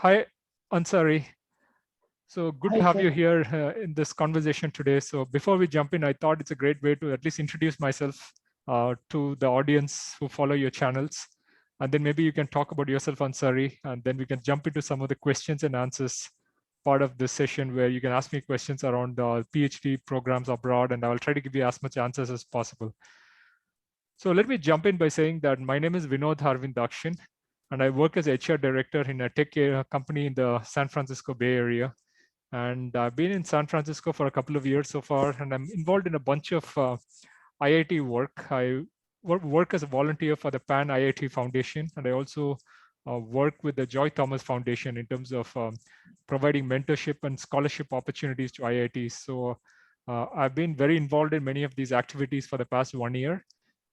Hi, Ansari. So good to Hi, have sir. you here in this conversation today. So before we jump in, I thought it's a great way to at least introduce myself to the audience who follow your channels. And then maybe you can talk about yourself, Ansari, and then we can jump into some of the questions and answers part of this session where you can ask me questions around PhD programs abroad, and I will try to give you as much answers as possible. So let me jump in by saying that my name is Vinod Harvindakshin, and I work as HR director in a tech company in the San Francisco Bay Area. And I've been in San Francisco for a couple of years so far, and I'm involved in a bunch of IIT work. I work as a volunteer for the Pan IIT Foundation, and I also work with the Joy Thomas Foundation in terms of providing mentorship and scholarship opportunities to IITs. So I've been very involved in many of these activities for the past 1 year.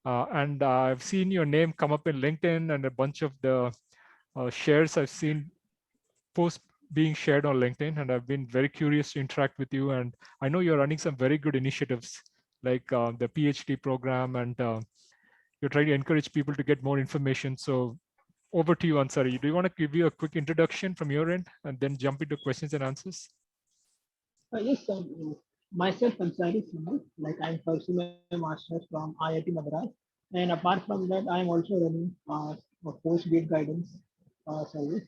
And I've seen your name come up in LinkedIn, and a bunch of the shares I've seen posts being shared on LinkedIn, and I've been very curious to interact with you. And I know you're running some very good initiatives like the PhD program, and you're trying to encourage people to get more information. So over to you, Ansari. Do you want to give you a quick introduction from your end and then jump into questions and answers? Yes, sir. Myself, Ansari Suman, like I'm pursuing my master's from IIT Madras. And apart from that, I'm also running a post-grad guidance service,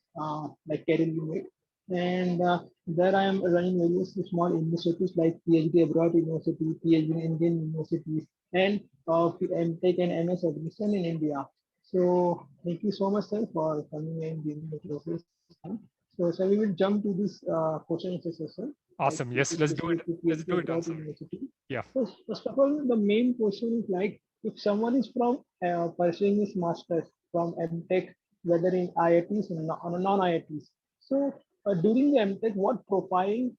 like Career Unit. And there I am running various small initiatives like PhD abroad university, PhD in Indian universities, and MTech and MS admission in India. So thank you so much, sir, for coming and giving me your time. So, sir, we will jump to this question and answer session, like Awesome. Yes, let's do it. especially to Let's PhD do it, abroad Ansari. university. Yeah. So, first of all, the main question is like if someone is from pursuing his master's from MTech, whether in IITs or non-IITs. So, during the MTech, what profile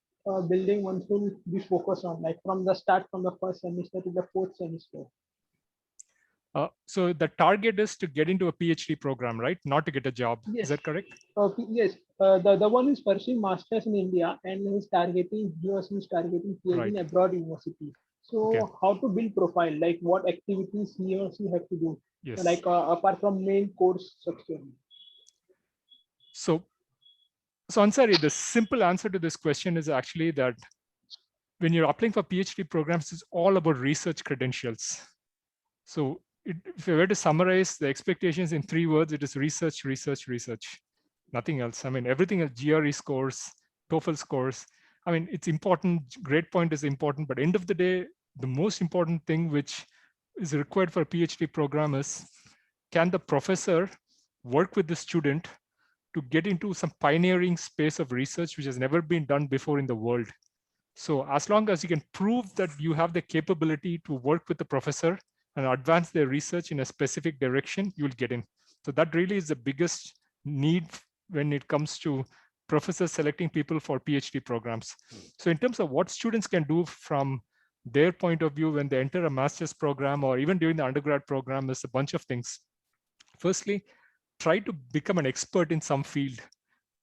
building one should be focused on, like from the start, from the first semester to the fourth semester? So the target is to get into a PhD program, right? Not to get a job. Is Yes. that correct? Okay, yes. The one is pursuing masters in India and he's targeting US is targeting PhD Right. in abroad university. Okay. So how to build profile, like what activities he or she have to do, Yes. like apart from main course structure. So, so Ansari, the simple answer to this question is actually that when you're applying for PhD programs, it's all about research credentials. So if I were to summarize the expectations in 3 words, it is research, research, research, nothing else. I mean, everything else, GRE scores, TOEFL scores. I mean, it's important, grade point is important, but end of the day, the most important thing which is required for a PhD program is, can the professor work with the student to get into some pioneering space of research which has never been done before in the world? So as long as you can prove that you have the capability to work with the professor and advance their research in a specific direction, you will get in. So that really is the biggest need when it comes to professors selecting people for PhD programs. So in terms of what students can do from their point of view when they enter a master's program or even during the undergrad program is a bunch of things. Firstly, try to become an expert in some field.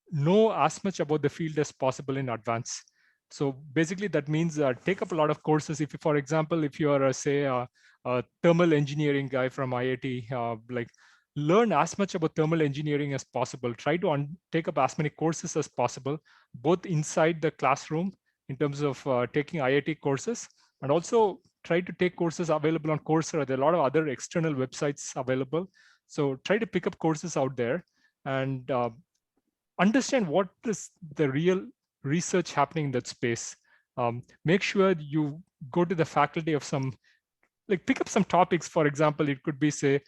Know as much about the field as possible in advance. So basically that means take up a lot of courses. If, for example, if you are, say, a thermal engineering guy from IIT, like learn as much about thermal engineering as possible. Try to take up as many courses as possible, both inside the classroom in terms of taking IIT courses, and also try to take courses available on Coursera. There are a lot of other external websites available. So try to pick up courses out there and understand what is the real research happening in that space. Make sure you go to the faculty of some, like pick up some topics. For example, it could be, say,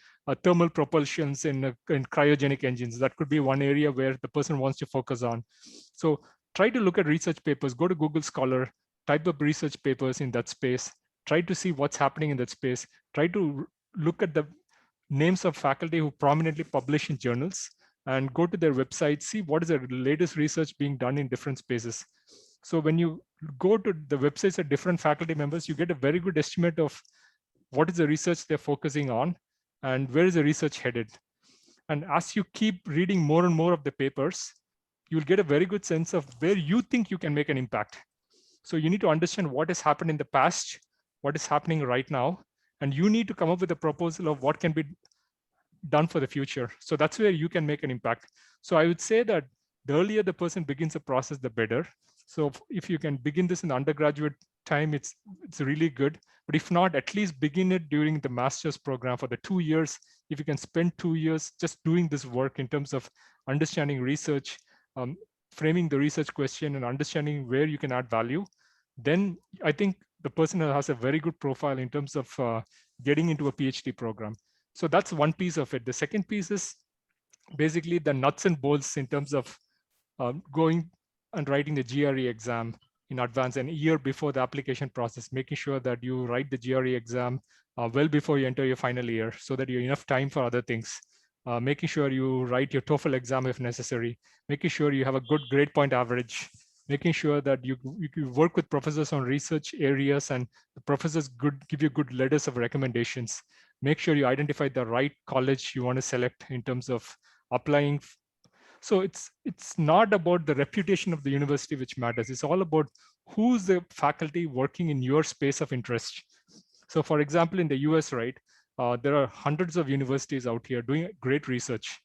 thermal propulsions in cryogenic engines. That could be one area where the person wants to focus on. So try to look at research papers, go to Google Scholar, type up research papers in that space, try to see what's happening in that space, try to look at the names of faculty who prominently publish in journals and go to their website, see what is the latest research being done in different spaces. So when you go to the websites of different faculty members, you get a very good estimate of what is the research they're focusing on and where is the research headed. And as you keep reading more and more of the papers, you'll get a very good sense of where you think you can make an impact. So you need to understand what has happened in the past, what is happening right now, and you need to come up with a proposal of what can be done for the future. So that's where you can make an impact. So I would say that The earlier the person begins the process, the better. So if you can begin this in undergraduate time, it's really good. But if not, at least begin it during the master's program for the 2 years. If you can spend 2 years just doing this work in terms of understanding research, framing the research question and understanding where you can add value, then I think the person has a very good profile in terms of getting into a PhD program. So that's one piece of it. The second piece is basically the nuts and bolts in terms of going and writing the GRE exam in advance, and a year before the application process, making sure that you write the GRE exam well before you enter your final year, so that you have enough time for other things. Making sure you write your TOEFL exam if necessary, making sure you have a good grade point average, making sure that you work with professors on research areas and the professors give you good letters of recommendations. Make sure you identify the right college you want to select in terms of applying. So it's not about the reputation of the university which matters. It's all about who's the faculty working in your space of interest. So for example, in the US, right, there are hundreds of universities out here doing great research.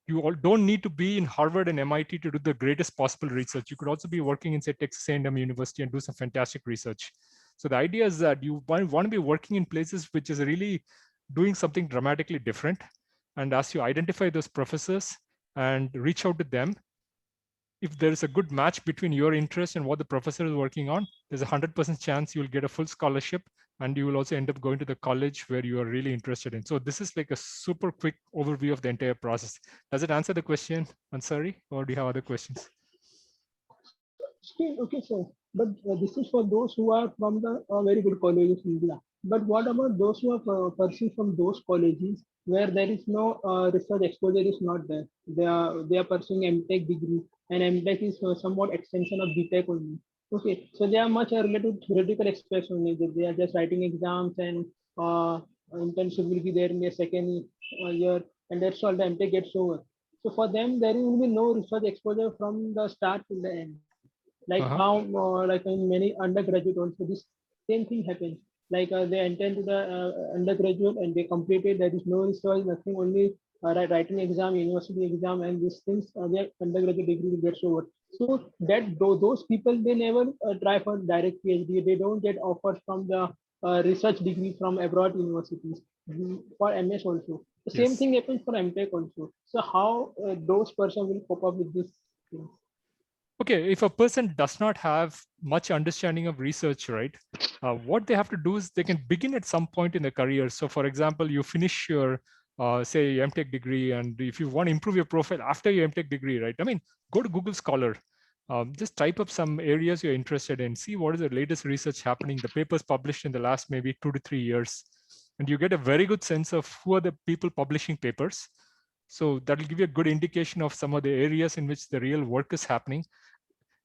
You all don't need to be in Harvard and MIT to do the greatest possible research. You could also be working in, say, Texas A&M University and do some fantastic research. So the idea is that you want to be working in places which is really doing something dramatically different. And as you identify those professors and reach out to them, if there is a good match between your interest and what the professor is working on, there's a 100% chance you'll get a full scholarship, and you will also end up going to the college where you are really interested in. So this is like a super quick overview of the entire process. Does it answer the question, Ansari, or do you have other questions? Okay, sir. But this is for those who are from the very good colleges in India. But what about those who are pursuing from those colleges where there is no research exposure is not there? They are pursuing MTech degree, and MTech is somewhat extension of BTech only. Okay, so they are much related to theoretical aspects only. They are just writing exams, and internship will be there in their second year, and that's all. The MTech gets over. So for them, there will be no research exposure from the start to the end. Like how like in many undergraduate also this same thing happens. Like they enter into the undergraduate and they completed, there is no research, nothing, only writing exam, university exam, and these things their undergraduate degree gets over. So that those people, they never try for direct PhD. They don't get offers from the research degree from abroad universities. For MS also the same Yes. thing happens for MTech also. So how those person will cope up with this thing? Okay, if a person does not have much understanding of research, right, what they have to do is they can begin at some point in their career. So for example, you finish your, say, MTech degree, and if you want to improve your profile after your MTech degree, right, I mean, go to Google Scholar, just type up some areas you're interested in, see what is the latest research happening, the papers published in the last maybe 2 to 3 years, and you get a very good sense of who are the people publishing papers. So that will give you a good indication of some of the areas in which the real work is happening.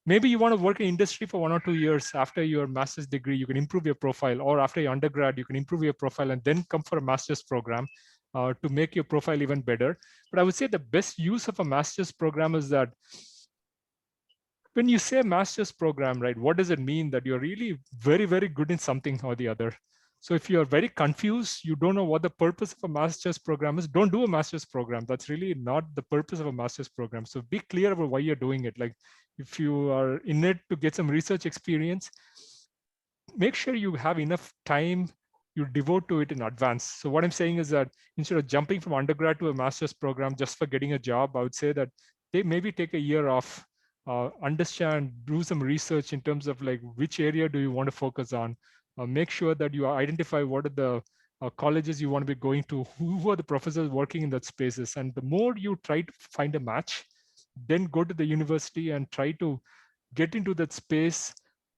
Maybe you want to work in industry for 1 or 2 years after your master's degree, you can improve your profile, or after your undergrad, you can improve your profile and then come for a master's program to make your profile even better. But I would say the best use of a master's program is that when you say master's program, right, what does it mean? That you're really very, very good in something or the other. So if you're very confused, you don't know what the purpose of a master's program is, don't do a master's program. That's really not the purpose of a master's program. So be clear about why you're doing it. Like if you are in it to get some research experience, make sure you have enough time you devote to it in advance. So what I'm saying is that instead of jumping from undergrad to a master's program just for getting a job, I would say that they maybe take a year off, understand, do some research in terms of like which area do you want to focus on, make sure that you identify what are the colleges you want to be going to, who are the professors working in that spaces. And the more you try to find a match, then go to the university and try to get into that space,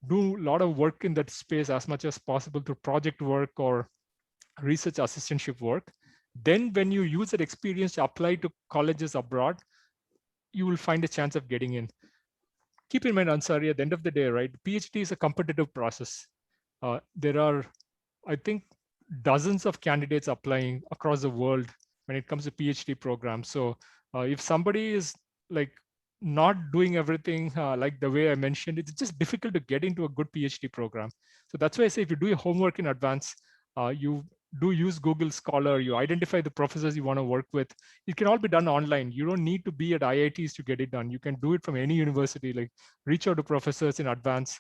do a lot of work in that space as much as possible through project work or research assistantship work. Then when you use that experience to apply to colleges abroad, you will find a chance of getting in. Keep in mind, Ansari, at the end of the day, right, PhD is a competitive process. There are, I think, dozens of candidates applying across the world when it comes to PhD programs. So if somebody is like not doing everything like the way I mentioned, it's just difficult to get into a good PhD program. So that's why I say if you do your homework in advance, you do use Google Scholar, you identify the professors you want to work with. It can all be done online. You don't need to be at IITs to get it done. You can do it from any university, like reach out to professors in advance,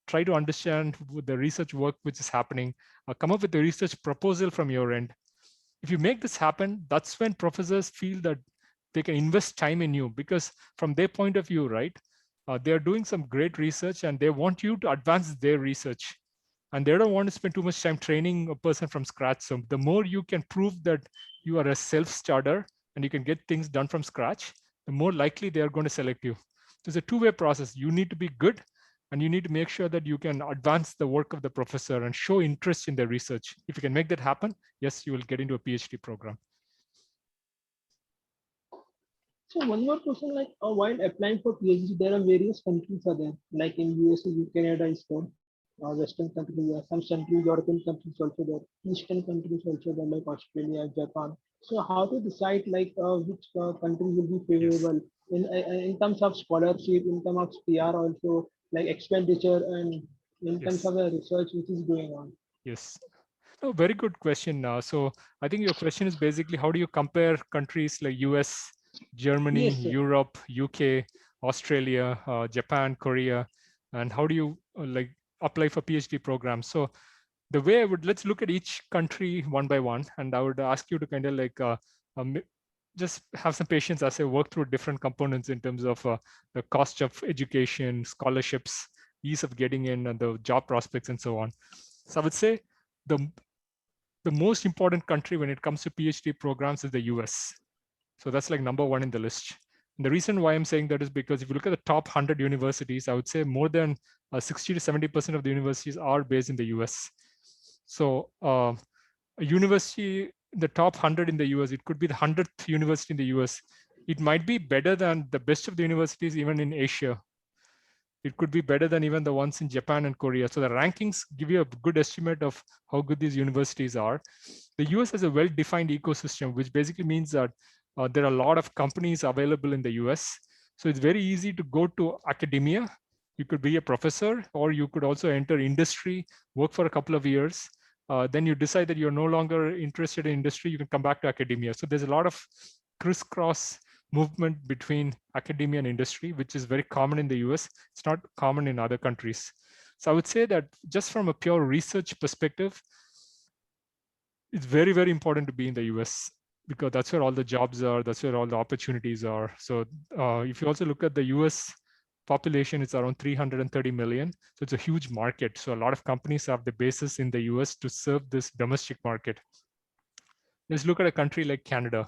try to understand the research work which is happening, come up with a research proposal from your end. If you make this happen, that's when professors feel that they can invest time in you, because from their point of view, right, they're doing some great research and they want you to advance their research. And they don't want to spend too much time training a person from scratch. So the more you can prove that you are a self-starter and you can get things done from scratch, the more likely they are going to select you. So it's a two-way process. You need to be good, and you need to make sure that you can advance the work of the professor and show interest in their research. If you can make that happen, yes, you will get into a PhD program. So one more question, like while applying for PhD, there are various countries are there, like in USA, Canada is there, Western countries, some countries, European countries also there, Eastern countries also there, like Australia, Japan. So how to decide like which country will be Yes, favorable in terms of scholarship, in terms of PR also, like expenditure, and in terms yes, of the research which is going on. yes. Oh, very good question. So I think your question is basically, how do you compare countries like US, Germany, Yes, sir. Europe, UK, Australia, Japan, Korea, and how do you like apply for PhD programs? So the way I would, let's look at each country one by one, and I would ask you to kind of like um, just have some patience as I work through different components in terms of the cost of education, scholarships, ease of getting in, and the job prospects, and so on. So I would say the the most important country when it comes to PhD programs is the US. So that's like number one in the list. And the reason why I'm saying that is because if you look at the top 100 universities, I would say more than 60 to 70% of the universities are based in the US. So a university in the top 100 in the US, it could be the 100th university in the US. It might be better than the best of the universities even in Asia. It could be better than even the ones in Japan and Korea. So the rankings give you a good estimate of how good these universities are. The US has a well-defined ecosystem, which basically means that there are a lot of companies available in the US. So it's very easy to go to academia. You could be a professor, or you could also enter industry, work for a couple of years. Then you decide that you're no longer interested in industry, you can come back to academia. So there's a lot of crisscross movement between academia and industry, which is very common in the US. It's not common in other countries. So I would say that just from a pure research perspective, it's very, very important to be in the US, because that's where all the jobs are, that's where all the opportunities are. So if you also look at the US population, it's around 330 million. So it's a huge market. So a lot of companies have the basis in the US to serve this domestic market. Let's look at a country like Canada.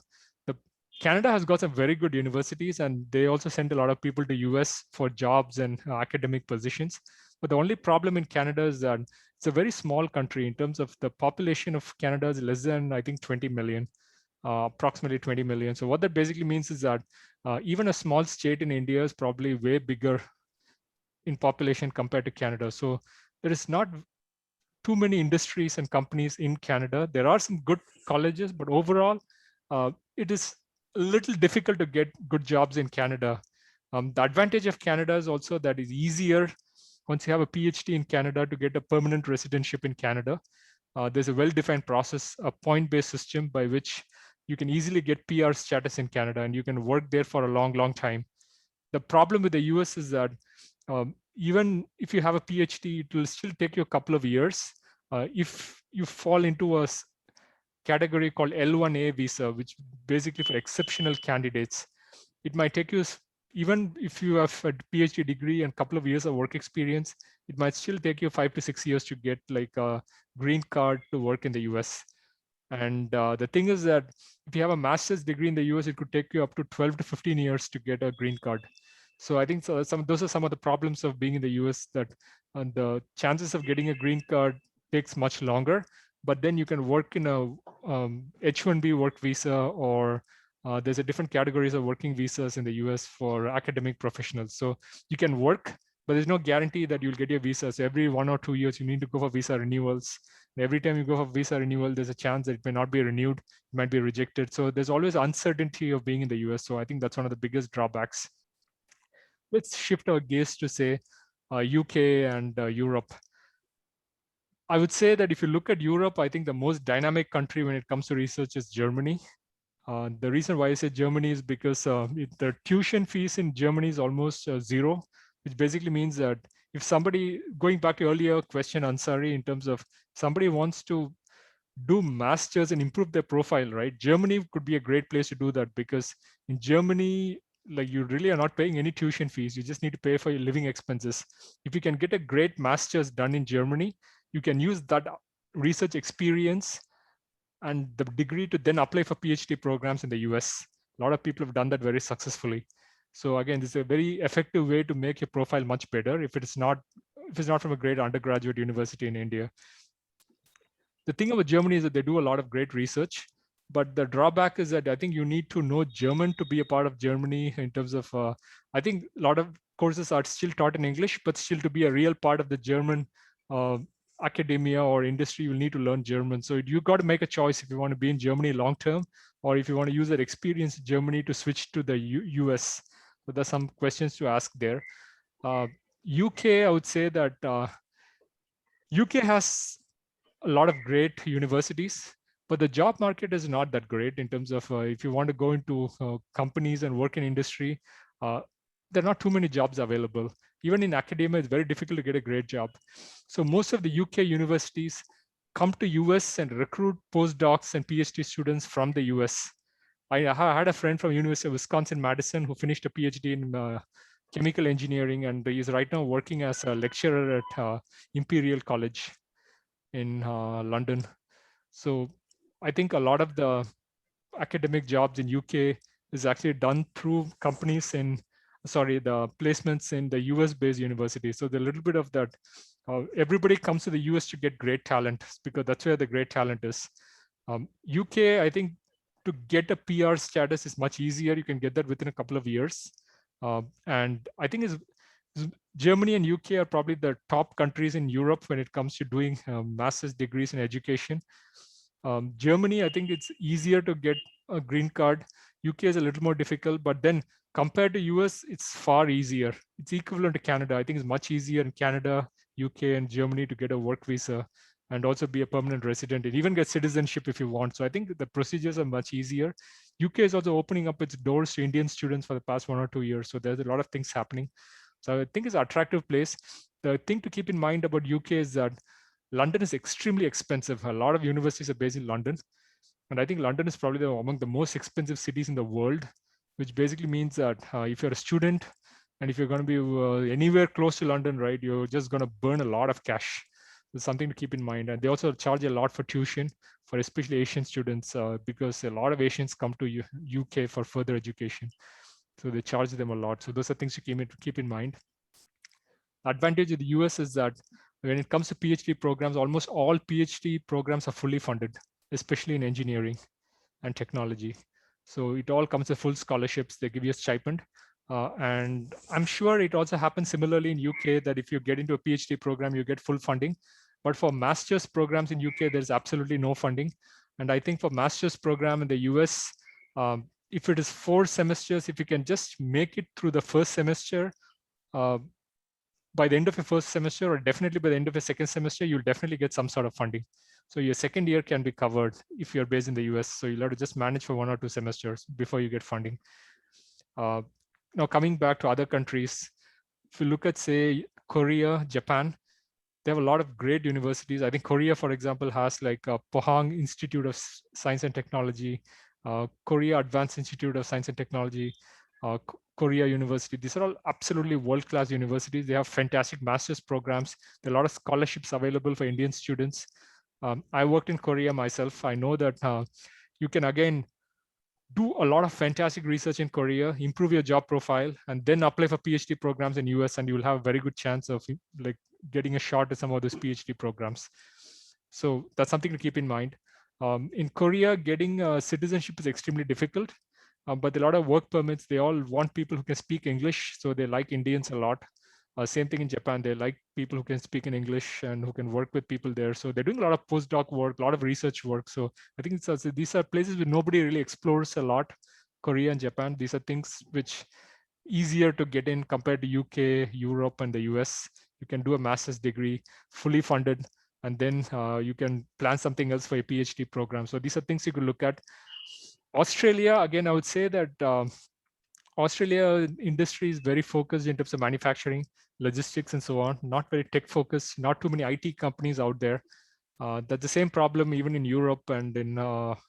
Canada has got some very good universities, and they also send a lot of people to US for jobs and academic positions. But the only problem in Canada is that it's a very small country in terms of the population of Canada is less than, I think, 20 million, approximately 20 million. So what that basically means is that even a small state in India is probably way bigger in population compared to Canada. So there is not too many industries and companies in Canada. There are some good colleges, but overall, it is a little difficult to get good jobs in Canada. The advantage of Canada is also that it's easier once you have a PhD in Canada to get a permanent residentship in Canada. There's a well-defined process, a point-based system by which you can easily get PR status in Canada, and you can work there for a long, long time. The problem with the US is that even if you have a PhD, it will still take you a couple of years. If you fall into a category called L1A visa, which basically for exceptional candidates, it might take you, even if you have a PhD degree and a couple of years of work experience, it might still take you 5 to 6 years to get like a green card to work in the US. And the thing is that if you have a master's degree in the US, it could take you up to 12 to 15 years to get a green card. So I think those are some of the problems of being in the US, that the chances of getting a green card takes much longer, but then you can work in a H-1B work visa, or there's a different categories of working visas in the US for academic professionals. So you can work, but there's no guarantee that you'll get your visa. So every 1 or 2 years, you need to go for visa renewals. And every time you go for visa renewal, there's a chance that it may not be renewed, it might be rejected. So there's always uncertainty of being in the US. So I think that's one of the biggest drawbacks. Let's shift our gaze to say UK and Europe. I would say that if you look at Europe, I think the most dynamic country when it comes to research is Germany. The reason why I say Germany is because the tuition fees in Germany is almost zero, which basically means that if somebody, going back to earlier question, Ansari, in terms of somebody wants to do masters and improve their profile, right? Germany could be a great place to do that, because in Germany, like, you really are not paying any tuition fees. You just need to pay for your living expenses. If you can get a great master's done in Germany, you can use that research experience and the degree to then apply for PhD programs in the US. A lot of people have done that very successfully. So again, this is a very effective way to make your profile much better if it's not from a great undergraduate university in India. The thing about Germany is that they do a lot of great research, but the drawback is that I think you need to know German to be a part of Germany, in terms of, I think a lot of courses are still taught in English, but still to be a real part of the German academia or industry, you'll need to learn German. So you got to make a choice if you want to be in Germany long term, or if you want to use that experience in Germany to switch to the US. So there's some questions to ask there. UK, I would say that UK has a lot of great universities, but the job market is not that great in terms of if you want to go into companies and work in industry, there are not too many jobs available. Even in academia, it's very difficult to get a great job. So most of the UK universities come to US and recruit postdocs and PhD students from the US. I had a friend from University of Wisconsin-Madison who finished a PhD in chemical engineering, and he is right now working as a lecturer at Imperial College in London. So I think a lot of the academic jobs in UK is actually done through companies the placements in the US based universities. So there's a little bit of that. Everybody comes to the US to get great talent, because that's where the great talent is. UK, I think to get a PR status is much easier. You can get that within a couple of years. And I think Germany and UK are probably the top countries in Europe when it comes to doing master's degrees in education. Germany, I think it's easier to get a green card. UK is a little more difficult, but then compared to US, it's far easier. It's equivalent to Canada. I think it's much easier in Canada, UK, and Germany to get a work visa and also be a permanent resident and even get citizenship if you want. So I think the procedures are much easier. UK is also opening up its doors to Indian students for the past 1 or 2 years. So there's a lot of things happening. So I think it's an attractive place. The thing to keep in mind about UK is that London is extremely expensive. A lot of universities are based in London. And I think London is probably among the most expensive cities in the world, which basically means that if you're a student and if you're going to be anywhere close to London, right, you're just going to burn a lot of cash. There's something to keep in mind. And they also charge a lot for tuition for especially Asian students, because a lot of Asians come to UK for further education. So they charge them a lot. So those are things you keep in mind. The advantage of the US is that when it comes to PhD programs, almost all PhD programs are fully funded, especially in engineering and technology. So it all comes with full scholarships. They give you a stipend. And I'm sure it also happens similarly in UK, that if you get into a PhD program, you get full funding. But for master's programs in UK, there's absolutely no funding. And I think for master's program in the US, if it is 4 semesters, if you can just make it through the first semester, by the end of your first semester, or definitely by the end of your second semester, you'll definitely get some sort of funding. So your second year can be covered if you're based in the US. So you'll have to just manage for 1 or 2 semesters before you get funding. Now coming back to other countries, if you look at, say, Korea, Japan, they have a lot of great universities. I think Korea, for example, has like Pohang Institute of Science and Technology, Korea Advanced Institute of Science and Technology, Korea University. These are all absolutely world-class universities. They have fantastic master's programs. There are a lot of scholarships available for Indian students. I worked in Korea myself. I know that you can, again, do a lot of fantastic research in Korea, improve your job profile, and then apply for PhD programs in US, and you will have a very good chance of like getting a shot at some of those PhD programs. So that's something to keep in mind. In Korea, getting citizenship is extremely difficult. But a lot of work permits, they all want people who can speak English. So they like Indians a lot. Same thing in Japan. They like people who can speak in English and who can work with people there. So they're doing a lot of postdoc work, a lot of research work. So I think these are places where nobody really explores a lot. Korea and Japan, these are things which easier to get in compared to UK, Europe, and the US. You can do a master's degree fully funded and then you can plan something else for a PhD program. So these are things you could look at. Australia, again, I would say that Australia industry is very focused in terms of manufacturing, logistics, and so on. Not very tech focused. Not too many IT companies out there. That's the same problem even in Europe and in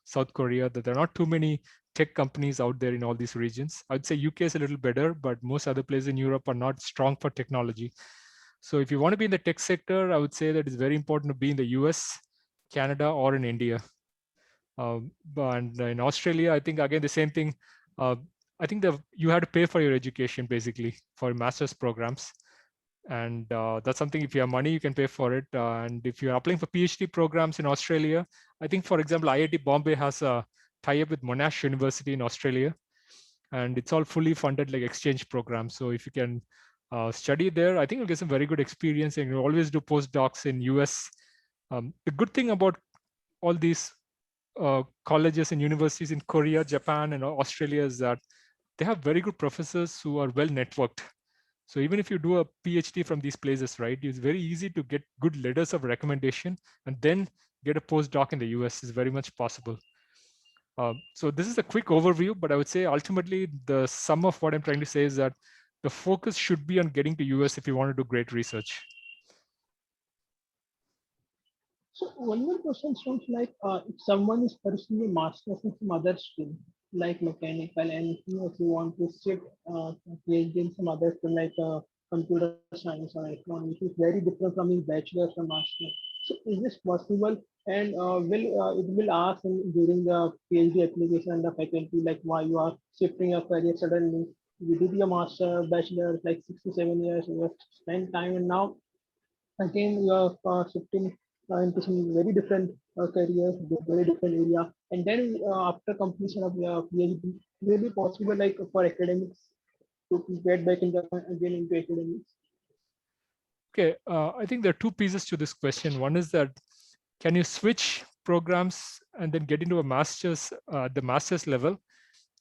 South Korea, that there are not too many tech companies out there in all these regions. I'd say UK is a little better, but most other places in Europe are not strong for technology. So if you want to be in the tech sector, I would say that it's very important to be in the US, Canada, or in India. And in Australia, I think again the same thing. I think you had to pay for your education basically for master's programs, and that's something, if you have money, you can pay for it. And if you're applying for PhD programs in Australia, I think, for example, IIT Bombay has a tie-up with Monash University in Australia, and it's all fully funded like exchange program. So if you can study there, I think you'll get some very good experience, and you always do postdocs in US. The good thing about all these colleges and universities in Korea, Japan, and Australia is that they have very good professors who are well networked. So even if you do a PhD from these places, right, it's very easy to get good letters of recommendation and then get a postdoc in the US is very much possible. So this is a quick overview, but I would say ultimately the sum of what I'm trying to say is that the focus should be on getting to US if you want to do great research. So one more question sounds like if someone is pursuing a master's in some other stream, like mechanical, and if you want to shift PhD in some other stream like computer science or economics, which is very different from his bachelor's or master's. So is this possible? And will it will ask during the PhD application and the faculty like why you are shifting your career suddenly? You did your master, bachelor like 6 to 7 years, you have spent time, and now again you are shifting into some very different careers, very different area, and then after completion of your PhD, will it be possible like for academics to get back into again into academics? Okay, I think there are two pieces to this question. One is that can you switch programs and then get into a master's at the master's level?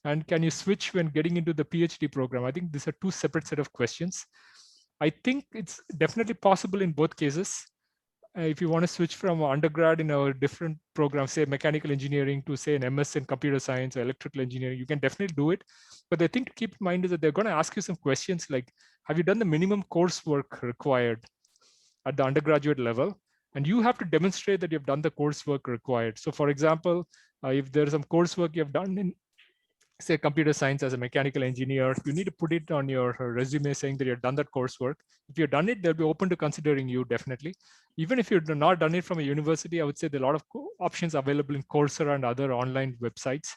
And can you switch when getting into the PhD program? I think these are two separate set of questions. I think it's definitely possible in both cases. If you want to switch from undergrad in a different program, say mechanical engineering, to say an MS in computer science or electrical engineering, you can definitely do it. But the thing to keep in mind is that they're going to ask you some questions like, have you done the minimum coursework required at the undergraduate level? And you have to demonstrate that you've done the coursework required. So for example, if there's some coursework you have done in, say, computer science as a mechanical engineer, you need to put it on your resume saying that you've done that coursework. If you've done it, they'll be open to considering you, definitely. Even if you've not done it from a university, I would say there are a lot of options available in Coursera and other online websites.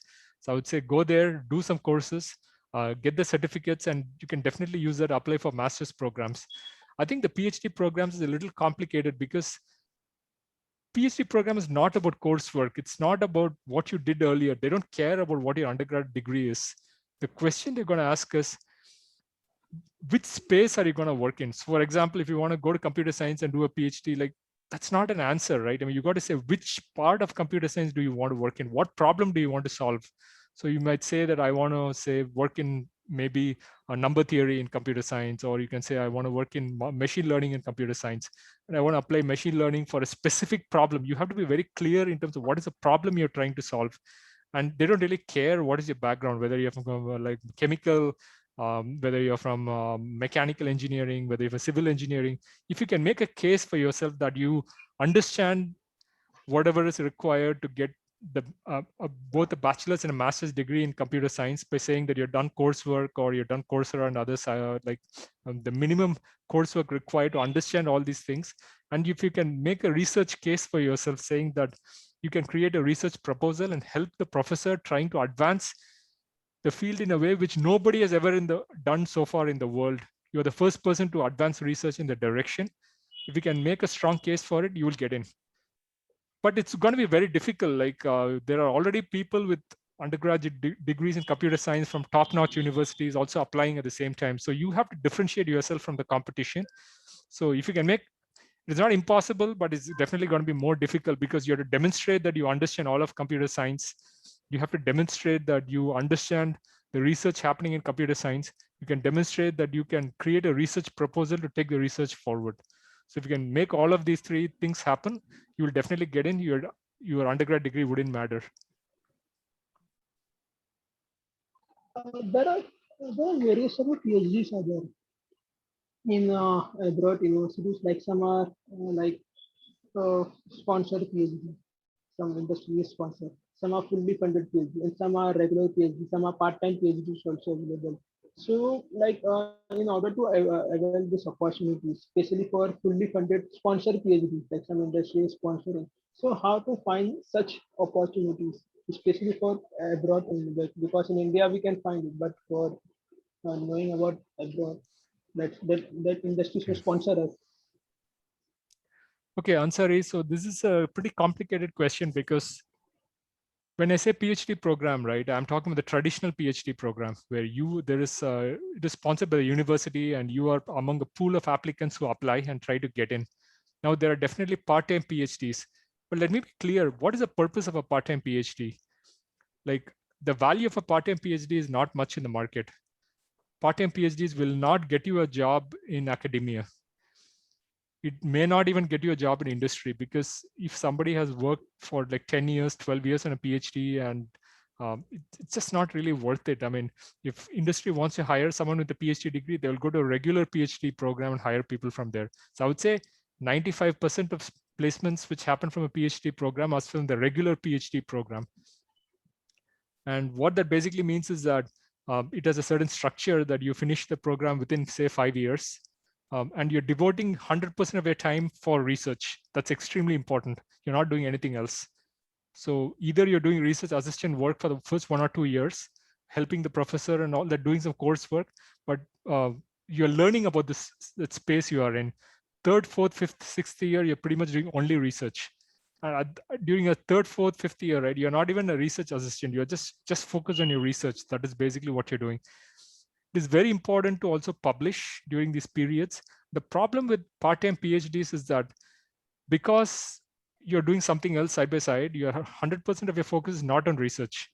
So I would say go there, do some courses, get the certificates, and you can definitely use that to apply for master's programs. I think the PhD programs is a little complicated because PhD program is not about coursework. It's not about what you did earlier. They don't care about what your undergrad degree is. The question they're going to ask is, which space are you going to work in? So for example, if you want to go to computer science and do a PhD, like that's not an answer, right? I mean, you got to say which part of computer science do you want to work in? What problem do you want to solve? So you might say that I want to say work in maybe a number theory in computer science, or you can say I want to work in machine learning in computer science, and I want to apply machine learning for a specific problem. You have to be very clear in terms of what is the problem you're trying to solve. And they don't really care what is your background, whether you're from like chemical, whether you're from mechanical engineering, whether you're from civil engineering. If you can make a case for yourself that you understand whatever is required to get the both a bachelor's and a master's degree in computer science by saying that you've done coursework or you've done Coursera and others, the minimum coursework required to understand all these things. And if you can make a research case for yourself saying that you can create a research proposal and help the professor trying to advance the field in a way which nobody has ever done so far in the world. You're the first person to advance research in the direction. If you can make a strong case for it, you will get in. But it's going to be very difficult. Like there are already people with undergraduate degrees in computer science from top-notch universities also applying at the same time. So you have to differentiate yourself from the competition. So if you can make, it's not impossible, but it's definitely going to be more difficult because you have to demonstrate that you understand all of computer science. You have to demonstrate that you understand the research happening in computer science. You can demonstrate that you can create a research proposal to take the research forward. So if you can make all of these three things happen, you will definitely get in. Your undergrad degree wouldn't matter. There are various sort of PhDs are there in abroad universities. Like some are sponsored PhD, some industry is sponsored. Some are fully funded PhD, and some are regular PhD. Some are part-time PhDs also available. So, in order to avail this opportunities, especially for fully funded sponsored PhD, like some industry is sponsoring. So, how to find such opportunities, especially for abroad, because in India we can find it, but for knowing about abroad, that industry should sponsor us. Okay, Ansari. So this is a pretty complicated question because when I say PhD program, right, I'm talking about the traditional PhD program where it is sponsored by the university and you are among a pool of applicants who apply and try to get in. Now there are definitely part-time PhDs, but let me be clear: what is the purpose of a part-time PhD? Like the value of a part-time PhD is not much in the market. Part-time PhDs will not get you a job in academia. It may not even get you a job in industry, because if somebody has worked for like 10 years, 12 years on a PhD, and it's just not really worth it. I mean, if industry wants to hire someone with a PhD degree, they'll go to a regular PhD program and hire people from there. So I would say 95% of placements which happen from a PhD program are from the regular PhD program. And what that basically means is that it has a certain structure that you finish the program within, say, 5 years. And you're devoting 100% of your time for research. That's extremely important. You're not doing anything else. So either you're doing research assistant work for the first 1 or 2 years, helping the professor and all that, doing some coursework, but you're learning about that space you are in. Third, fourth, fifth, sixth year, you're pretty much doing only research. During a third, fourth, fifth year, right, you're not even a research assistant. You're just focused on your research. That is basically what you're doing. It is very important to also publish during these periods. The problem with part-time PhDs is that because you're doing something else side by side, your 100% of your focus is not on research.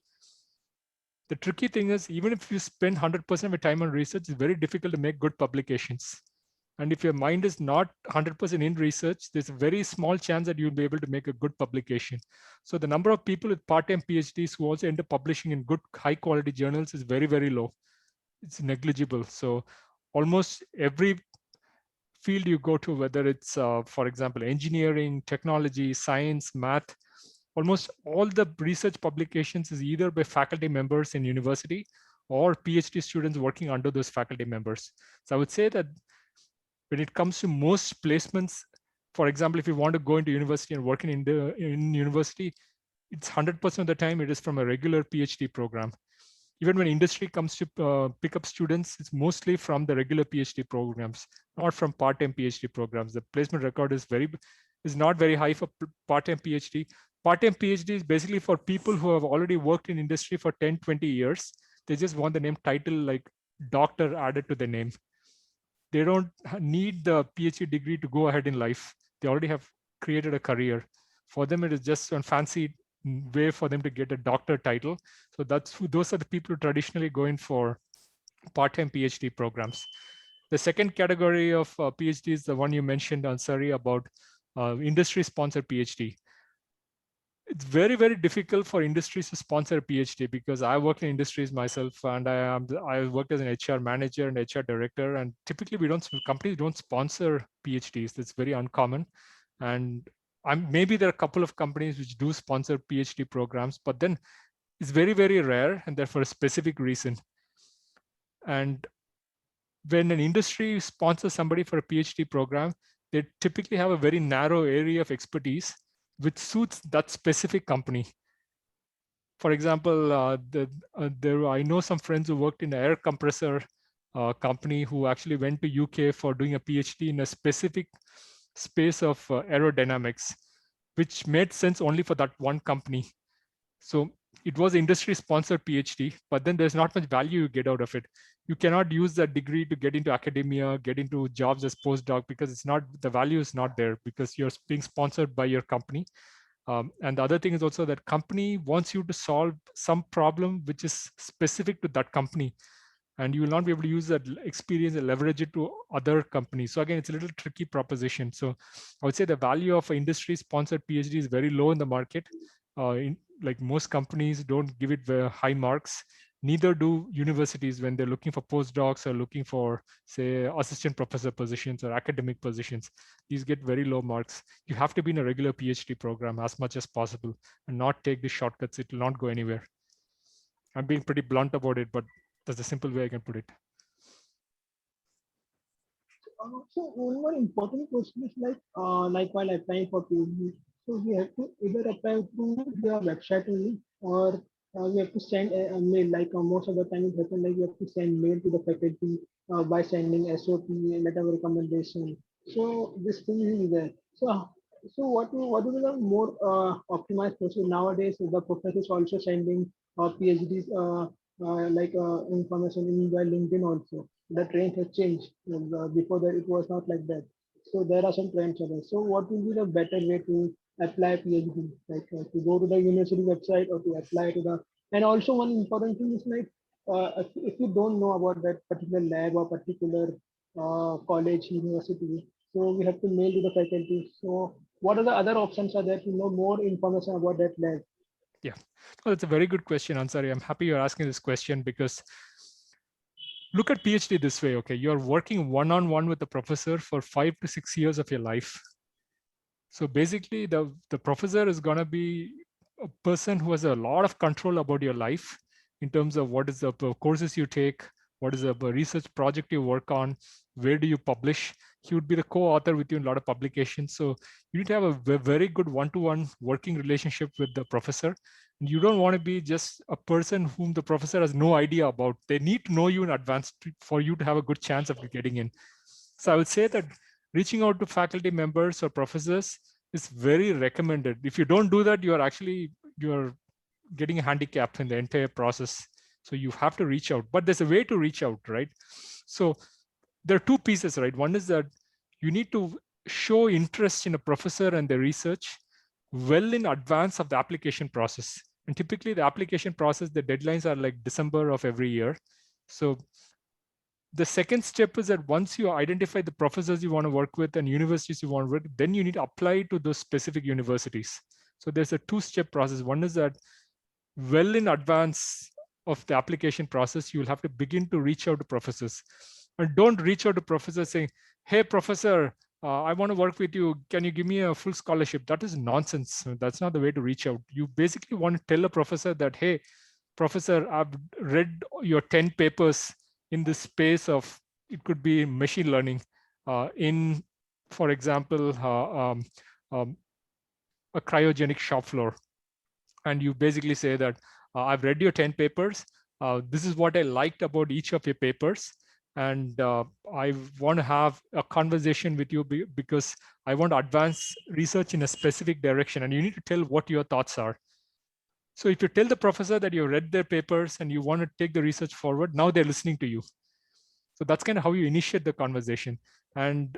The tricky thing is, even if you spend 100% of your time on research, it's very difficult to make good publications. And if your mind is not 100% in research, there's a very small chance that you'll be able to make a good publication. So the number of people with part-time PhDs who also end up publishing in good, high quality journals is very, very low. It's negligible. So almost every field you go to, whether it's, for example, engineering, technology, science, math, almost all the research publications is either by faculty members in university or PhD students working under those faculty members. So I would say that when it comes to most placements, for example, if you want to go into university and work in university, it's 100% of the time it is from a regular PhD program. Even when industry comes to pick up students, it's mostly from the regular PhD programs, not from part-time PhD programs. The placement record is not very high for part-time PhD. Part-time PhD is basically for people who have already worked in industry for 10, 20 years. They just want the name title like doctor added to the name. They don't need the PhD degree to go ahead in life. They already have created a career. For them, it is just a fancy way for them to get a doctor title. So those are the people who traditionally go in for part-time PhD programs. The second category of PhD is the one you mentioned, Ansari, about industry-sponsored PhD. It's very, very difficult for industries to sponsor a PhD, because I work in industries myself, and I worked as an HR manager and HR director, and typically companies don't sponsor PhDs. It's very uncommon. And maybe there are a couple of companies which do sponsor PhD programs, but then it's very, very rare, and they're for a specific reason. And when an industry sponsors somebody for a PhD program, they typically have a very narrow area of expertise which suits that specific company. For example, I know some friends who worked in an air compressor company who actually went to UK for doing a PhD in a specific space of aerodynamics, which made sense only for that one company. So it was industry-sponsored PhD, but then there's not much value you get out of it. You cannot use that degree to get into academia, get into jobs as postdoc, because the value is not there, because you're being sponsored by your company. And the other thing is also that company wants you to solve some problem which is specific to that company. and you will not be able to use that experience and leverage it to other companies. So again, it's a little tricky proposition. So I would say the value of industry sponsored PhD is very low in the market. Like most companies don't give it the high marks. Neither do universities when they're looking for postdocs or looking for, say, assistant professor positions or academic positions. These get very low marks. You have to be in a regular PhD program as much as possible and not take the shortcuts. It will not go anywhere. I'm being pretty blunt about it, but that's the simple way I can put it. So one more important question is like while applying for PhD, so we have to either apply through their website only, or we have to send a mail. Like most of the time it happens like we have to send mail to the faculty by sending SOP, letter of recommendation. So this thing is there. So what will be the more optimized process nowadays? The professors also sending PhDs information in by LinkedIn also. The trend has changed. Before that, it was not like that. So there are some trends there. So what will be the better way to apply PhD? Like to go to the university website or to apply to the. And also one important thing is like if you don't know about that particular lab or particular college, university, so we have to mail to the faculty. So what are the other options are there to know more information about that lab? Yeah, well, that's a very good question, Ansari. I'm happy you're asking this question because look at PhD this way. Okay, you're working one-on-one with the professor for 5 to 6 years of your life. So basically, the professor is going to be a person who has a lot of control about your life in terms of what is the courses you take, what is the research project you work on, where do you publish. He would be the co-author with you in a lot of publications. So you need to have a very good one-to-one working relationship with the professor. And you don't want to be just a person whom the professor has no idea about. They need to know you in advance for you to have a good chance of getting in. So I would say that reaching out to faculty members or professors is very recommended. If you don't do that, you're getting a handicap in the entire process. So you have to reach out, but there's a way to reach out, right? So there are two pieces, right? One is that you need to show interest in a professor and their research well in advance of the application process. And typically the application process, the deadlines are like December of every year. So the second step is that once you identify the professors you want to work with and universities you want to work with, then you need to apply to those specific universities. So there's a two-step process. One is that well in advance of the application process, you will have to begin to reach out to professors. And don't reach out to professors saying, hey, professor, I want to work with you. Can you give me a full scholarship? That is nonsense. That's not the way to reach out. You basically want to tell a professor that, hey, professor, I've read your 10 papers in the space of, it could be machine learning in, for example, a cryogenic shop floor. And you basically say that I've read your 10 papers. This is what I liked about each of your papers. And I want to have a conversation with you because I want to advance research in a specific direction. And you need to tell what your thoughts are. So if you tell the professor that you read their papers and you want to take the research forward, now they're listening to you. So that's kind of how you initiate the conversation. And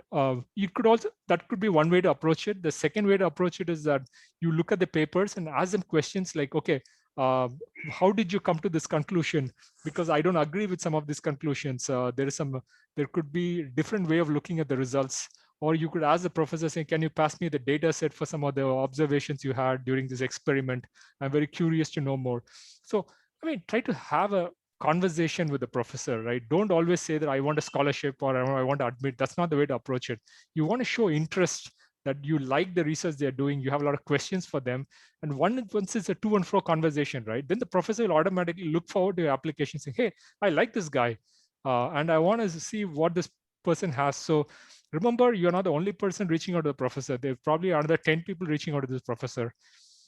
you could also, that could be one way to approach it. The second way to approach it is that you look at the papers and ask them questions like, okay, how did you come to this conclusion? Because I don't agree with some of these conclusions. There could be different way of looking at the results. Or you could ask the professor saying, can you pass me the data set for some of the observations you had during this experiment? I'm very curious to know more. So, I mean, try to have a conversation with the professor, right? Don't always say that I want a scholarship or I want to admit. That's not the way to approach it. You want to show interest, that you like the research they're doing, you have a lot of questions for them. And once it's a to and fro conversation, right? Then the professor will automatically look forward to your application saying, hey, I like this guy and I want to see what this person has. So remember, you're not the only person reaching out to the professor. There's probably another 10 people reaching out to this professor.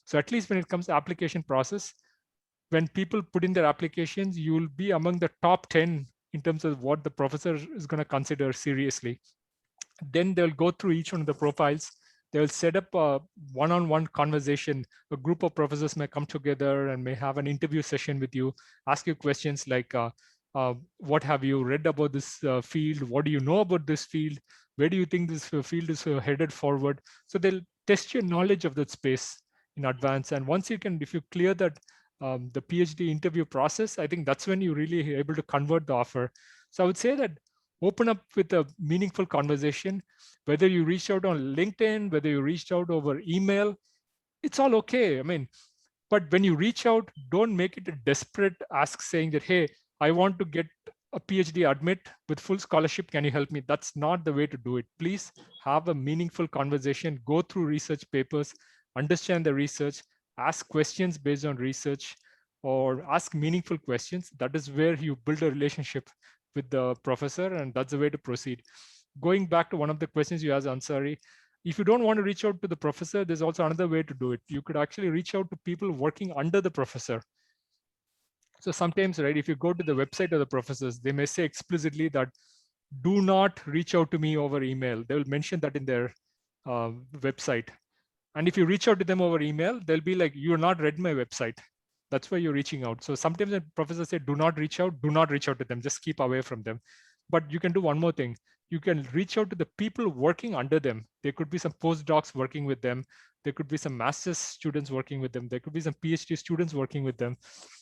So at least when it comes to application process, when people put in their applications, you will be among the top 10 in terms of what the professor is going to consider seriously. Then they'll go through each one of the profiles. They'll set up a one-on-one conversation. A group of professors may come together and may have an interview session with you, ask you questions like, what have you read about this field? What do you know about this field? Where do you think this field is headed forward? So they'll test your knowledge of that space in advance. And once you can, if you clear that the PhD interview process, I think that's when you really able to convert the offer. So I would say that open up with a meaningful conversation, whether you reached out on LinkedIn, whether you reached out over email, it's all okay. I mean, but when you reach out, don't make it a desperate ask saying that, hey, I want to get a PhD admit with full scholarship. Can you help me? That's not the way to do it. Please have a meaningful conversation, go through research papers, understand the research, ask questions based on research, or ask meaningful questions. That is where you build a relationship with the professor, and that's the way to proceed. Going back to one of the questions you asked, Ansari, if you don't want to reach out to the professor, there's also another way to do it. You could actually reach out to people working under the professor. So sometimes, right, if you go to the website of the professors, they may say explicitly that do not reach out to me over email. They will mention that in their website. And if you reach out to them over email, they'll be like, you're not read my website. That's why you're reaching out. So sometimes when professors say, do not reach out to them, just keep away from them. But you can do one more thing. You can reach out to the people working under them. There could be some postdocs working with them. There could be some master's students working with them. There could be some PhD students working with them.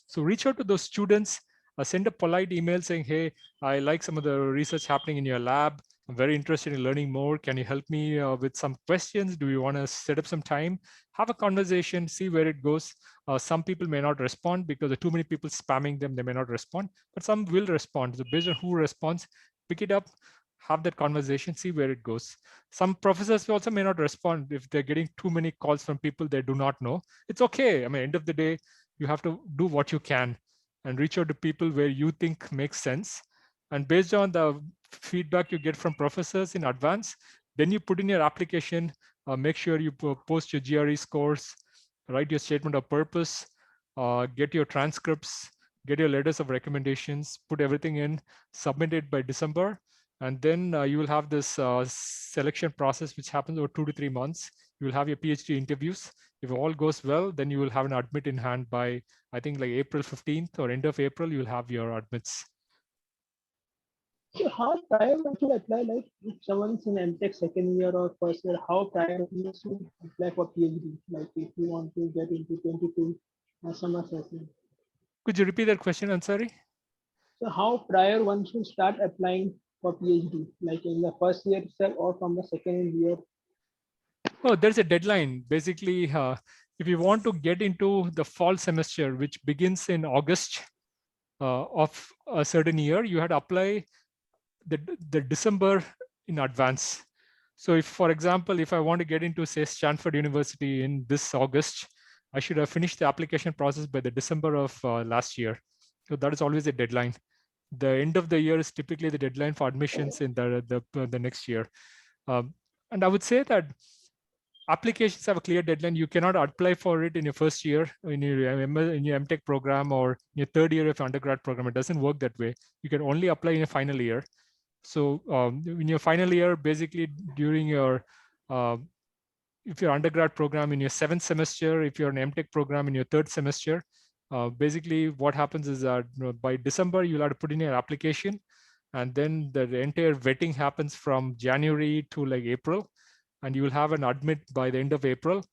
So reach out to those students, send a polite email saying, hey, I like some of the research happening in your lab. I'm very interested in learning more. Can you help me with some questions? Do you want to set up some time? Have a conversation, see where it goes. Some people may not respond because there are too many people spamming them. They may not respond, but some will respond. So based on who responds, pick it up, have that conversation, see where it goes. Some professors also may not respond if they're getting too many calls from people they do not know. It's okay. I mean, end of the day, you have to do what you can and reach out to people where you think makes sense. And based on the feedback you get from professors in advance, then you put in your application, make sure you post your GRE scores, write your statement of purpose, get your transcripts, get your letters of recommendations, put everything in, submit it by December. And then you will have this selection process, which happens over 2 to 3 months. You will have your PhD interviews. If all goes well, then you will have an admit in hand by, I think, like April 15th or end of April, you will have your admits. So how prior one should apply, like if someone's in MTech second year or first year, how prior he should apply for PhD? Like if you want to get into 22 summer session. Could you repeat that question, Ansari? So how prior one should start applying for PhD, like in the first year itself or from the second year? Oh, there's a deadline. Basically, if you want to get into the fall semester, which begins in August of a certain year, you had to apply the December in advance. So if, for example, if I want to get into, say, Stanford University in this August, I should have finished the application process by the December of last year. So that is always a deadline. The end of the year is typically the deadline for admissions in the next year. And I would say that applications have a clear deadline. You cannot apply for it in your first year in your MTech program or in your third year of undergrad program. It doesn't work that way. You can only apply in your final year. So in your final year, basically during your, if your undergrad program in your 7th semester, if you're an MTech program in your 3rd semester, basically what happens is that by December, you'll have to put in your application, and then the entire vetting happens from January to like April, and you will have an admit by the end of April,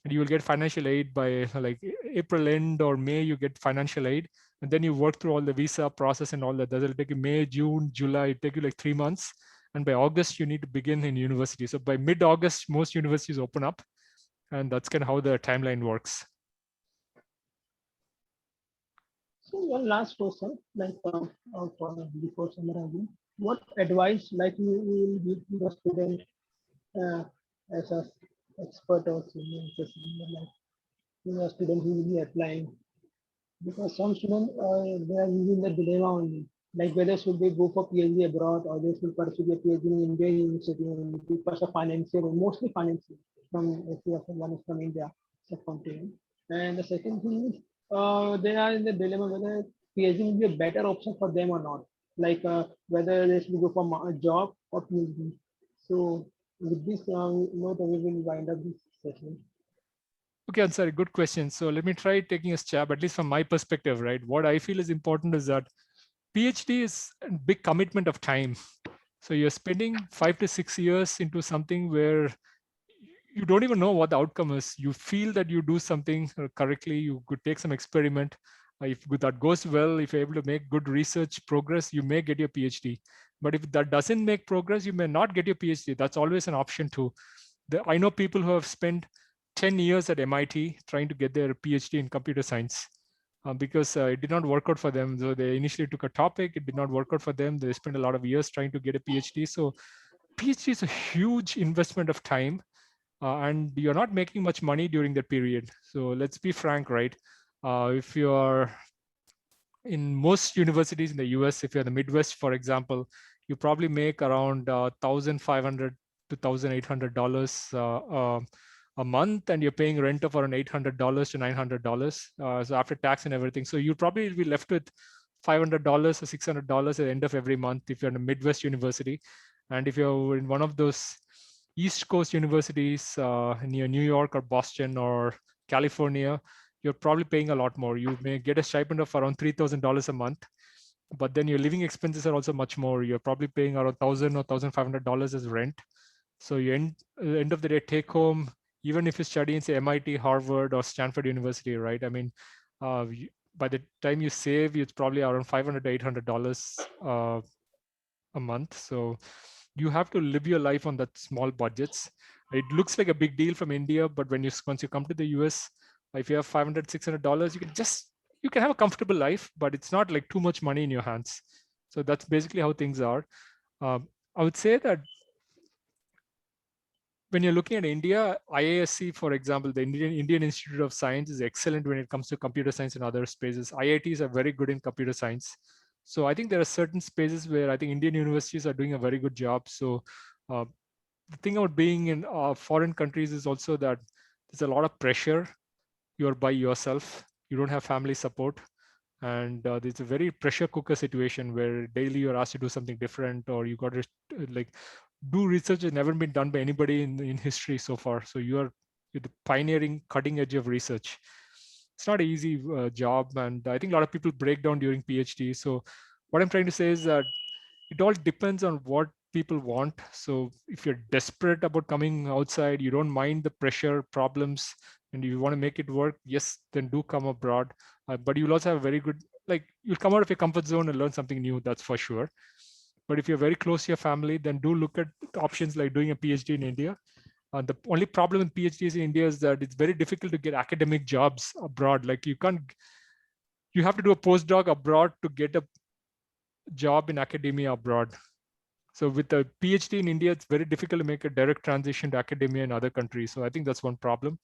and you will get financial aid by like April end or May, you get financial aid, and then you work through all the visa process and all that. That'll take you May, June, July, it'll take you like 3 months. And by August, you need to begin in university. So by mid-August, most universities open up, and that's kind of how the timeline works. So one last question, like before summarizing, what advice like you will give to the student as a expert or senior, like a student who will be applying? Because some students they are using the dilemma only, like whether should they go for PhD abroad or they should pursue a PhD in Indian university because of financial, mostly financial. From if you have one is from India, subcontinent. And the second thing is they are in the dilemma whether PhD will be a better option for them or not. Like whether they should go for a job or PhD. So with this note, we will wind up this session. Okay, Ansari, good question. So let me try taking a stab, at least from my perspective, right? What I feel is important is that PhD is a big commitment of time. So you're spending 5 to 6 years into something where you don't even know what the outcome is. You feel that you do something correctly, you could take some experiment. If that goes well, if you're able to make good research progress, you may get your PhD. But if that doesn't make progress, you may not get your PhD. That's always an option too. I know people who have spent 10 years at MIT trying to get their PhD in computer science because it did not work out for them. So they initially took a topic, it did not work out for them. They spent a lot of years trying to get a PhD. So PhD is a huge investment of time. And you're not making much money during that period. So let's be frank, right? If you're in most universities in the US, if you're in the Midwest, for example, you probably make around $1,500 to $1,800 a month, and you're paying rent of around $800 to $900. So after tax and everything, so you'll probably be left with $500 or $600 at the end of every month if you're in a Midwest university. And if you're in one of those East Coast universities near New York or Boston or California, you're probably paying a lot more. You may get a stipend of around $3,000 a month, but then your living expenses are also much more. You're probably paying around $1,000 or $1,500 as rent. So you end of the day take home, even if you study in say MIT, Harvard, or Stanford University, right? I mean, by the time you save, it's probably around $500 to $800 a month. So you have to live your life on that small budgets. It looks like a big deal from India, but once you come to the US, if you have $500, $600, you can have a comfortable life, but it's not like too much money in your hands. So that's basically how things are. I would say that when you're looking at India, IISc, for example, the Indian Institute of Science is excellent when it comes to computer science and other spaces. IITs are very good in computer science. So I think there are certain spaces where I think Indian universities are doing a very good job. So the thing about being in foreign countries is also that there's a lot of pressure. You're by yourself. You don't have family support. And there's a very pressure cooker situation where daily you're asked to do something different, or you got to like do research that's never been done by anybody in history so far. So you're the pioneering cutting edge of research. It's not an easy job. And I think a lot of people break down during PhD. So what I'm trying to say is that it all depends on what people want. So if you're desperate about coming outside, you don't mind the pressure, problems, and you want to make it work, yes, then do come abroad. But you'll also have a very good, like you'll come out of your comfort zone and learn something new, that's for sure. But if you're very close to your family, then do look at options like doing a PhD in India. The only problem with PhDs in India is that it's very difficult to get academic jobs abroad. Like you have to do a postdoc abroad to get a job in academia abroad. So with a PhD in India, it's very difficult to make a direct transition to academia in other countries. So I think that's one problem.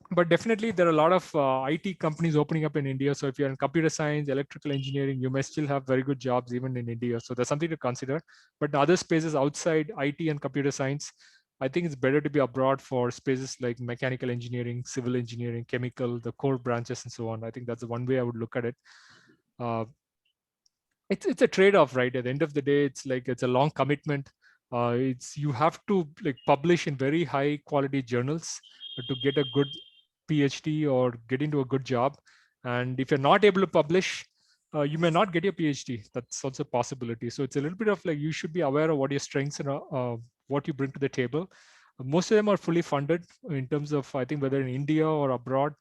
But definitely there are a lot of IT companies opening up in India. So if you're in computer science, electrical engineering, you may still have very good jobs even in India. So that's something to consider. But in other spaces outside IT and computer science, I think it's better to be abroad for spaces like mechanical engineering, civil engineering, chemical, the core branches, and so on. I think that's the one way I would look at it. It's a trade-off, right? At the end of the day, it's a long commitment. You have to like publish in very high quality journals to get a good PhD or get into a good job. And if you're not able to publish, you may not get your PhD. That's also a possibility. So it's a little bit of like you should be aware of what your strengths and what you bring to the table. Most of them are fully funded in terms of, I think, whether in India or abroad.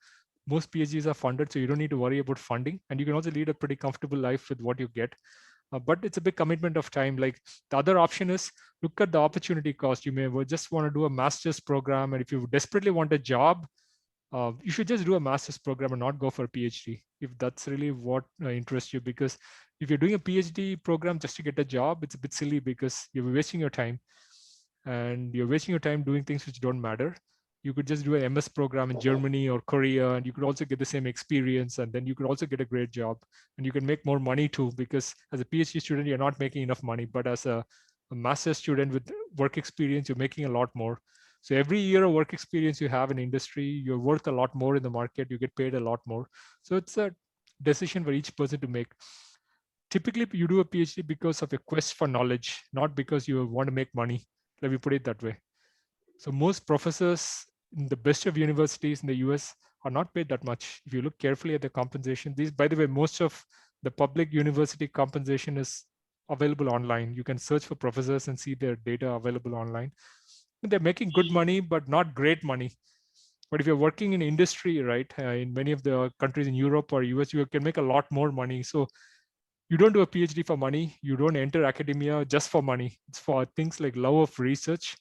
Most PhDs are funded, so you don't need to worry about funding, and you can also lead a pretty comfortable life with what you get. But it's a big commitment of time. Like the other option is look at the opportunity cost. You may just want to do a master's program, and if you desperately want a job, you should just do a master's program and not go for a PhD if that's really what interests you. Because if you're doing a PhD program just to get a job, it's a bit silly because you're wasting your time, and you're wasting your time doing things which don't matter. You could just do an MS program in Germany or Korea, and you could also get the same experience, and then you could also get a great job, and you can make more money too, because as a PhD student, you're not making enough money, but as a master's student with work experience, you're making a lot more. So every year of work experience you have in industry, you're worth a lot more in the market, you get paid a lot more. So it's a decision for each person to make. Typically, you do a PhD because of a quest for knowledge, not because you want to make money. Let me put it that way. So most professors in the best of universities in the US are not paid that much. If you look carefully at the compensation, by the way, most of the public university compensation is available online. You can search for professors and see their data available online. they're making good money, but not great money. But if you're working in industry, right, in many of the countries in Europe or US, you can make a lot more money. So you don't do a PhD for money. You don't enter academia just for money. It's for things like love of research,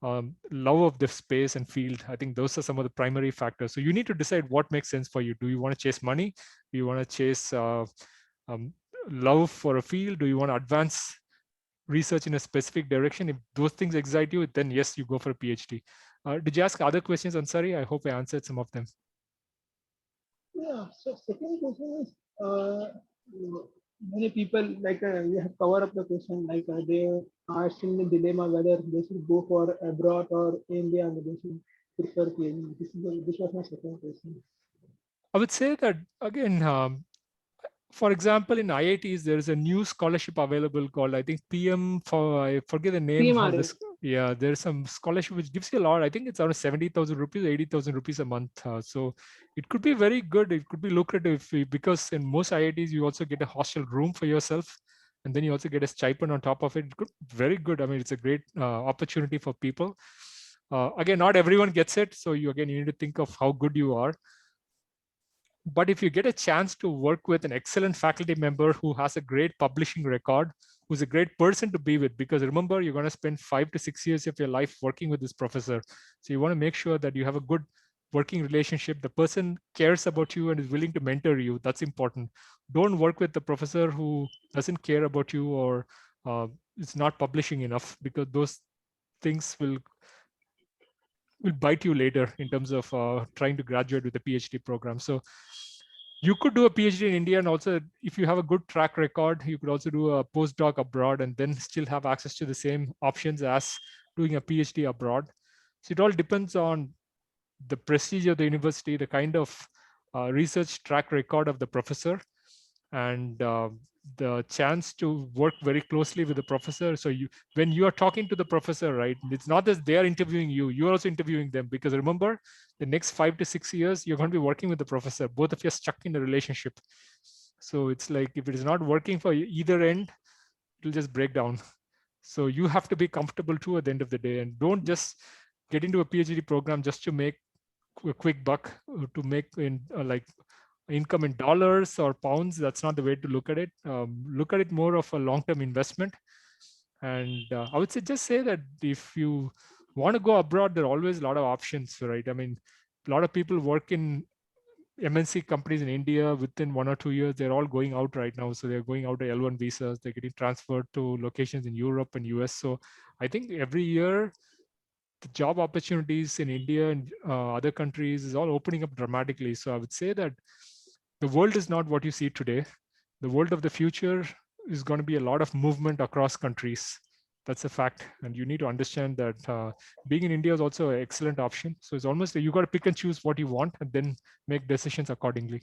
love of the space and field. I think those are some of the primary factors. So you need to decide what makes sense for you. Do you want to chase money? Do you want to chase um, love for a field? Do you want to advance research in a specific direction? If those things excite you, then yes, you go for a PhD. Did you ask other questions, Ansari? I hope I answered some of them. Yeah. So second question is, many people like we have covered up the question, like they are still in the dilemma whether they should go for abroad or India and they should prefer PhD. This was my second question. I would say that again, for example, in IITs, there is a new scholarship available called, I think, PM for, I forget the name of PMRA. this. Yeah, there's some scholarship which gives you a lot. I think it's around 70,000 rupees, 80,000 rupees a month. So it could be very good. It could be lucrative because in most IITs, you also get a hostel room for yourself. And then you also get a stipend on top of it. Very good. I mean, it's a great opportunity for people. Again, not everyone gets it. So you need to think of how good you are. But if you get a chance to work with an excellent faculty member who has a great publishing record, who's a great person to be with, because remember, you're going to spend 5 to 6 years of your life working with this professor. So you want to make sure that you have a good working relationship. The person cares about you and is willing to mentor you. That's important. Don't work with the professor who doesn't care about you or is not publishing enough, because those things will bite you later in terms of trying to graduate with a PhD program. So you could do a PhD in India, and also if you have a good track record, you could also do a postdoc abroad and then still have access to the same options as doing a PhD abroad. So it all depends on the prestige of the university, the kind of research track record of the professor, and the chance to work very closely with the professor. So when you are talking to the professor, right, it's not that they are interviewing you, you're also interviewing them, because remember, the next 5 to 6 years, you're going to be working with the professor. Both of you are stuck in a relationship. So it's like, if it is not working for either end, it'll just break down. So you have to be comfortable too at the end of the day, and don't just get into a PhD program just to make a quick buck, to make in like income in dollars or pounds. That's not the way to look at it. Look at it more of a long-term investment. And I would say, just say that if you want to go abroad, there are always a lot of options, right? I mean, a lot of people work in MNC companies in India within 1 or 2 years. They're all going out right now. So they're going out to L1 visas. They're getting transferred to locations in Europe and US. So I think every year, the job opportunities in India and other countries is all opening up dramatically. So I would say that the world is not what you see today. The world of the future is going to be a lot of movement across countries. That's a fact. And you need to understand that being in India is also an excellent option. So it's almost like you got to pick and choose what you want and then make decisions accordingly.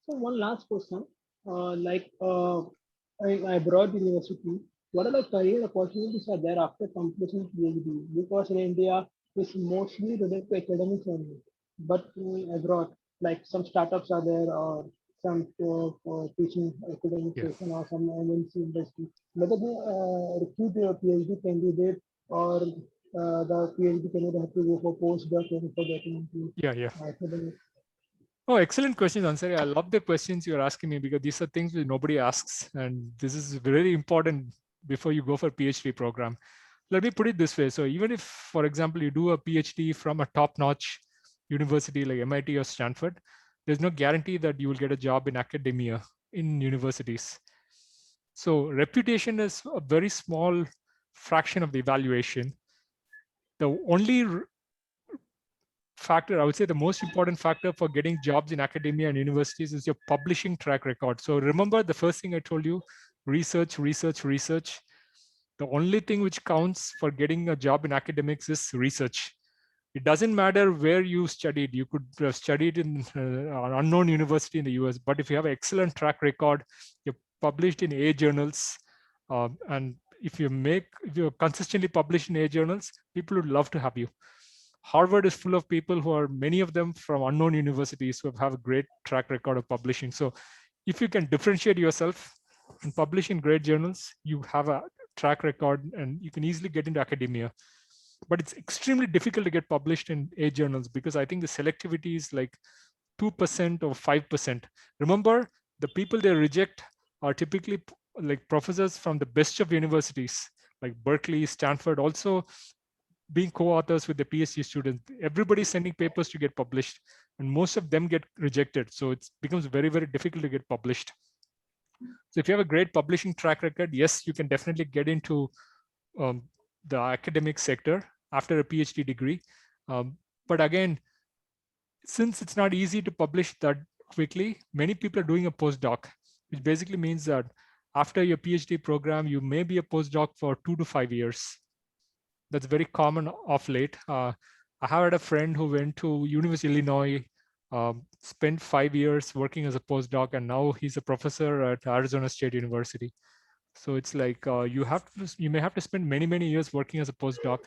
So one last question, I brought university. What are the career opportunities are there after completion PhD? Because in India, it's mostly related to academics only. But abroad, like some startups are there, or some for teaching academic Yeah. session, or some MNC industry. Whether they recruit a PhD candidate, or the PhD candidate have to go for postdoc for getting into academic. Oh, excellent questions, Ansari. I love the questions you're asking me, because these are things that nobody asks. And this is very important before you go for a PhD program. Let me put it this way. So even if, for example, you do a PhD from a top-notch university like MIT or Stanford, there's no guarantee that you will get a job in academia in universities. So reputation is a very small fraction of the evaluation. The only factor, I would say the most important factor for getting jobs in academia and universities is your publishing track record. So remember the first thing I told you, research, research, research. The only thing which counts for getting a job in academics is research. It doesn't matter where you studied. You could have studied in an unknown university in the US, but if you have an excellent track record, you're published in A journals, and if you're consistently published in A journals, people would love to have you. Harvard is full of people who are, many of them from unknown universities, who have a great track record of publishing. So if you can differentiate yourself and publish in great journals, you have a track record, and you can easily get into academia. But it's extremely difficult to get published in A journals because I think the selectivity is like 2% or 5%. Remember, the people they reject are typically like professors from the best of universities, like Berkeley, Stanford, also being co-authors with the PhD students. Everybody's sending papers to get published, and most of them get rejected. So it becomes very, very difficult to get published. So if you have a great publishing track record, yes, you can definitely get into the academic sector after a PhD degree. But again, since it's not easy to publish that quickly, many people are doing a postdoc, which basically means that after your PhD program, you may be a postdoc for 2 to 5 years. That's very common of late. I have had a friend who went to University of Illinois, spent 5 years working as a postdoc, and now he's a professor at Arizona State University. So it's like you may have to spend many, many years working as a postdoc.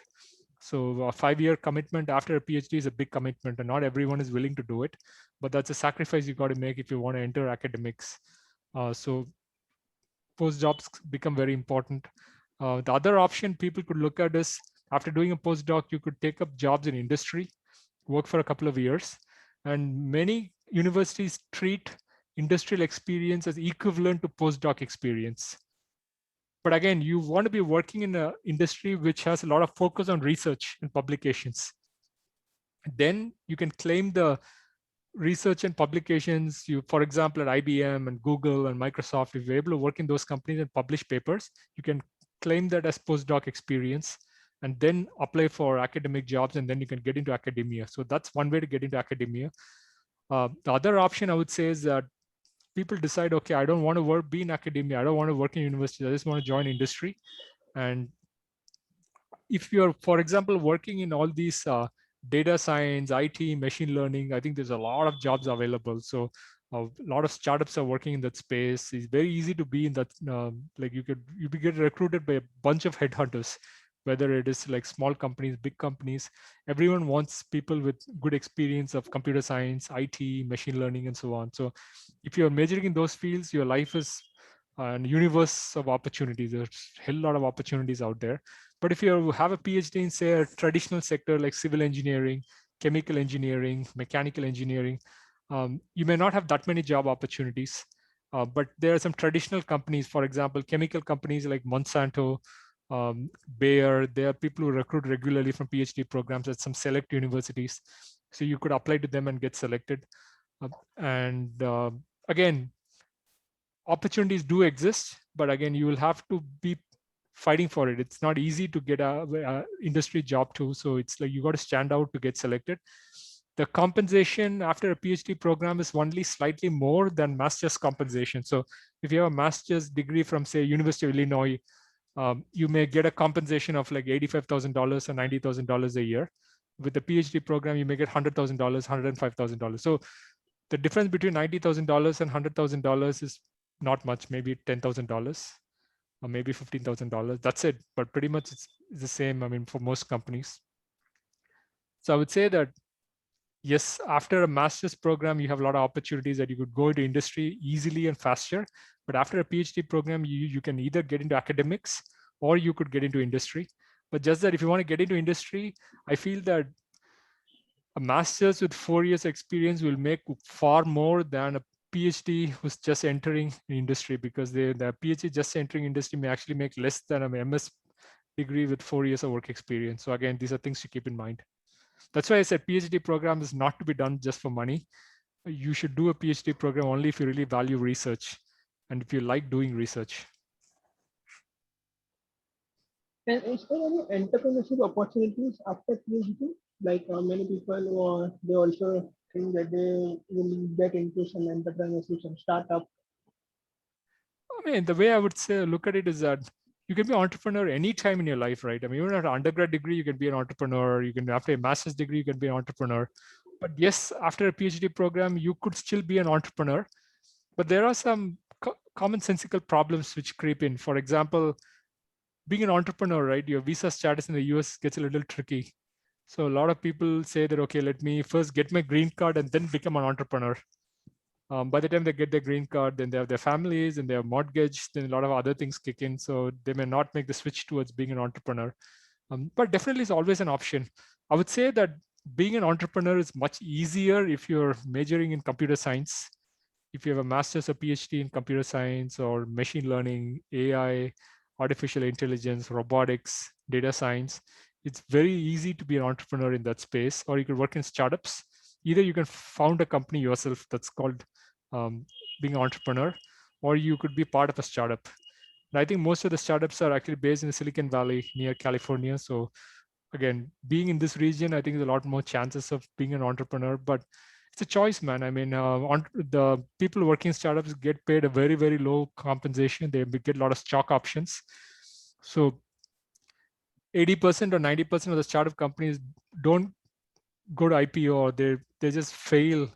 So a 5-year commitment after a PhD is a big commitment, and not everyone is willing to do it. But that's a sacrifice you got to make if you want to enter academics. So postdocs become very important. The other option people could look at is after doing a postdoc, you could take up jobs in industry, work for a couple of years. And many universities treat industrial experience as equivalent to postdoc experience. But again, you want to be working in an industry which has a lot of focus on research and publications. Then you can claim the research and publications. You, for example, at IBM and Google and Microsoft, if you're able to work in those companies and publish papers, you can claim that as postdoc experience and then apply for academic jobs, and then you can get into academia. So that's one way to get into academia. The other option I would say is that people decide, okay, I don't want to be in academia. I don't want to work in university. I just want to join industry. And if you're, for example, working in all these data science, IT, machine learning, I think there's a lot of jobs available. So a lot of startups are working in that space. It's very easy to be in that. Like you get recruited by a bunch of headhunters, whether it is like small companies, big companies. Everyone wants people with good experience of computer science, IT, machine learning, and so on. So if you're majoring in those fields, your life is a universe of opportunities. There's a hell lot of opportunities out there. But if you have a PhD in, say, a traditional sector like civil engineering, chemical engineering, mechanical engineering, you may not have that many job opportunities. But there are some traditional companies, for example, chemical companies like Monsanto, Bayer. There are people who recruit regularly from PhD programs at some select universities. So you could apply to them and get selected. Again, opportunities do exist, but again, you will have to be fighting for it. It's not easy to get a industry job too. So it's like you got to stand out to get selected. The compensation after a PhD program is only slightly more than master's compensation. So if you have a master's degree from, say, University of Illinois, you may get a compensation of like $85,000 or $90,000 a year. With the PhD program, you may get $100,000, $105,000. So the difference between $90,000 and $100,000 is not much, maybe $10,000 or maybe $15,000. That's it. But pretty much it's the same, I mean, for most companies. So I would say that, yes, after a master's program, you have a lot of opportunities that you could go into industry easily and faster. But after a PhD program, you can either get into academics or you could get into industry. But just that if you want to get into industry, I feel that a master's with 4 years experience will make far more than a PhD who's just entering industry, because the PhD just entering industry may actually make less than an MS degree with 4 years of work experience. So again, these are things to keep in mind. That's why I said PhD program is not to be done just for money. You should do a PhD program only if you really value research and if you like doing research. And is there any entrepreneurship opportunities after PhD? Like many people, they also think that they will get into some entrepreneurship, some startup. I mean, the way I would say look at it is that you can be an entrepreneur anytime in your life, right? I mean, even at an undergrad degree, you can be an entrepreneur. You can, after a master's degree, you can be an entrepreneur. But yes, after a PhD program, you could still be an entrepreneur. But there are some commonsensical problems which creep in. For example, being an entrepreneur, right? Your visa status in the US gets a little tricky. So a lot of people say that, okay, let me first get my green card and then become an entrepreneur. By the time they get their green card, then they have their families and their mortgage, then a lot of other things kick in. So they may not make the switch towards being an entrepreneur. But definitely it's always an option. I would say that being an entrepreneur is much easier if you're majoring in computer science. If you have a master's or PhD in computer science or machine learning, AI, artificial intelligence, robotics, data science, it's very easy to be an entrepreneur in that space. Or you could work in startups. Either you can found a company yourself that's called being an entrepreneur, or you could be part of a startup. And I think most of the startups are actually based in the Silicon Valley near California. So again, being in this region, I think there's a lot more chances of being an entrepreneur, but it's a choice, man. I mean, the people working in startups get paid a very, very low compensation. They get a lot of stock options. So 80% or 90% of the startup companies don't go to IPO, or they just fail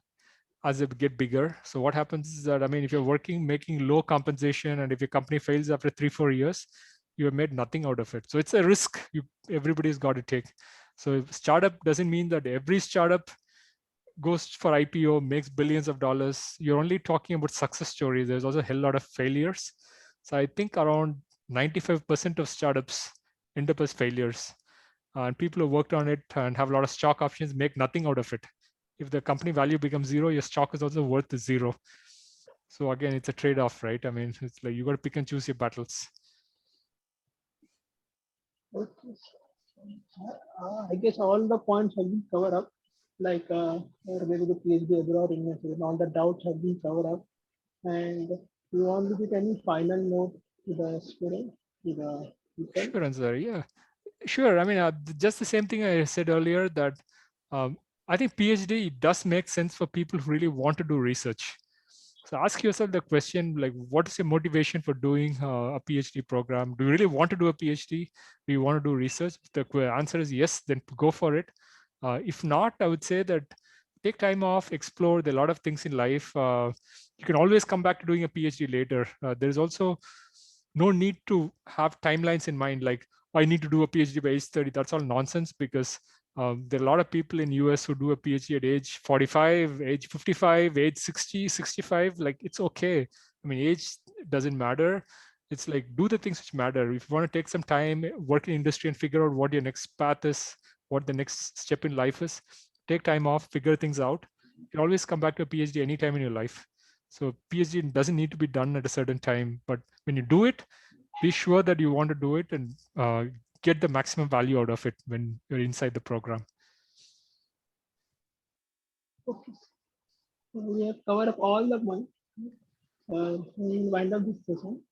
as they get bigger. So what happens is that, I mean, if you're working, making low compensation, and if your company fails after 3-4 years, you have made nothing out of it. So it's a risk everybody's got to take. So startup doesn't mean that every startup goes for IPO, makes billions of dollars. You're only talking about success stories. There's also a hell lot of failures. So I think around 95% of startups end up as failures. And people who worked on it and have a lot of stock options make nothing out of it. If the company value becomes zero, your stock is also worth zero. So again, it's a trade-off, right? I mean, it's like you got to pick and choose your battles. Okay. I guess all the points have been covered up, like whether the PhD abroad investment, all the doubts have been covered up. And you want to give any final note to the student, to the people? Sure, Ansari. Yeah, sure. I mean, just the same thing I said earlier, that I think PhD does make sense for people who really want to do research. So ask yourself the question, like, what is your motivation for doing a PhD program? Do you really want to do a PhD? Do you want to do research? If the answer is yes, then go for it. If not, I would say that take time off, explore. There are a lot of things in life. You can always come back to doing a PhD later. There's also no need to have timelines in mind, like, oh, I need to do a PhD by age 30. That's all nonsense, because there are a lot of people in US who do a PhD at age 45, age 55, age 60, 65. Like, it's okay. I mean, age doesn't matter. It's like, do the things which matter. If you want to take some time, work in industry and figure out what your next path is, what the next step in life is, take time off, figure things out. You can always come back to a PhD anytime in your life. So PhD doesn't need to be done at a certain time, but when you do it, be sure that you want to do it and get the maximum value out of it when you're inside the program. Okay. So we have covered up all the points. We'll wind up this session.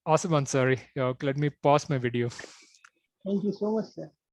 Awesome, Ansari. Let me pause my video. Thank you so much, sir.